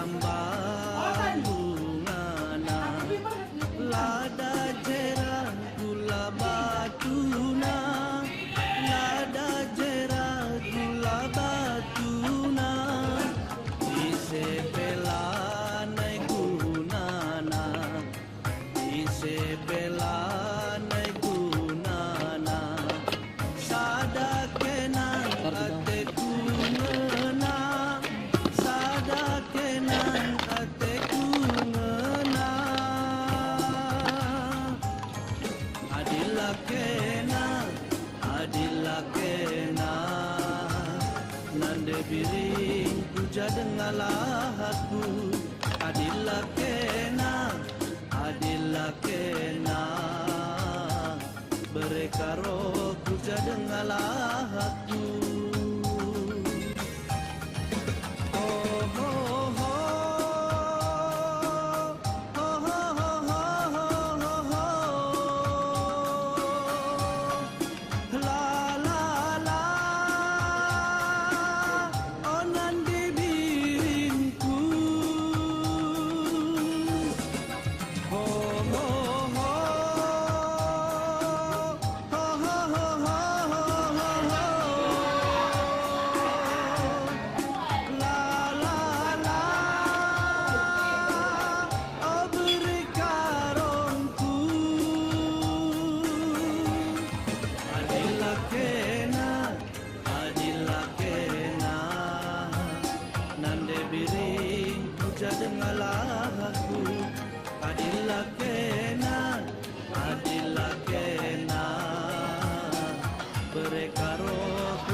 tambah bungana lada jerah gula batuna lada jerah gula batuna isepela nai gunana isepela nai gunana sada kenan ate kunana sada kenan ate kunana adila kena nande biring puja dengalah aku adila kena berekaro puja dengalah aku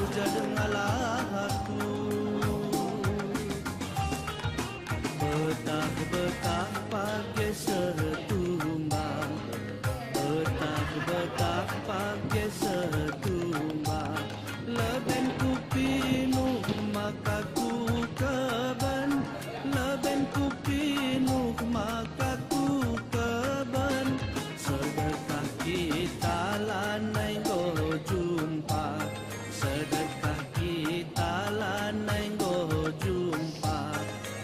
Betah pakai setumbang leben ku pinuh maka ku keben leben ku pinuh maka ku keben sedekah kita lanai go jumpa sedekah kita lanai go jumpa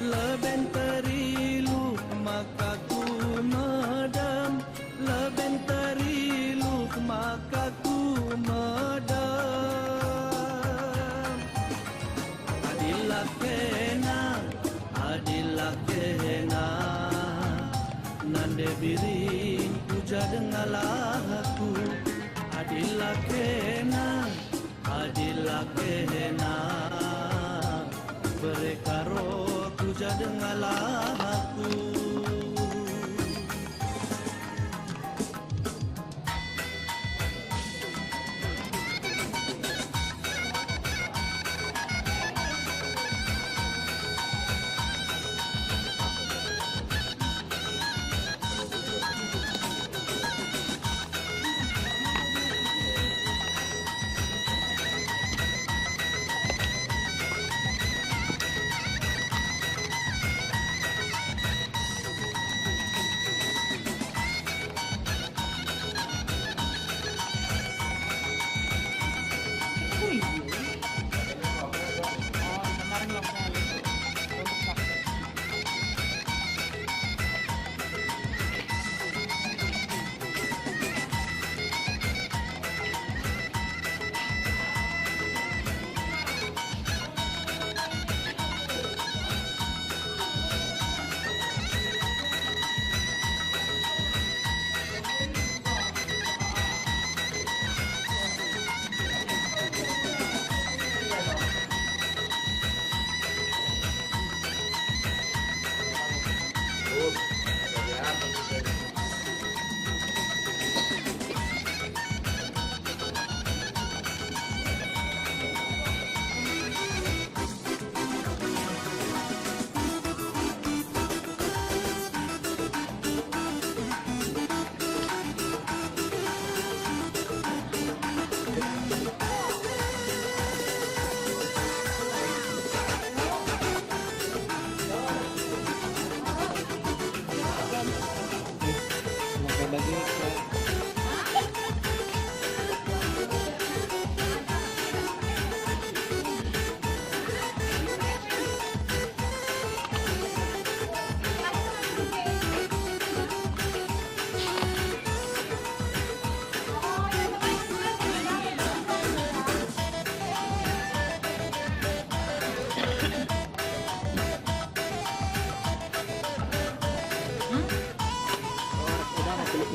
leben terilu maka ku medem leben terilu maka ku medem adilah kena nande biring puja dengalah aku adilah kena berekaro puja dengalah aku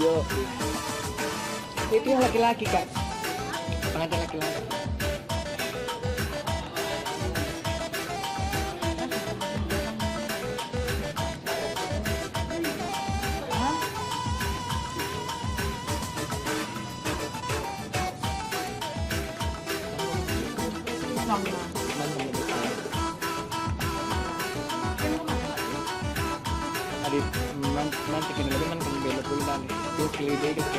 Yo. Itu yang laki-laki kak. Pengantin laki-laki. Nanti kini lagi kan belok dulu nanti. Tuh pilih deh gitu.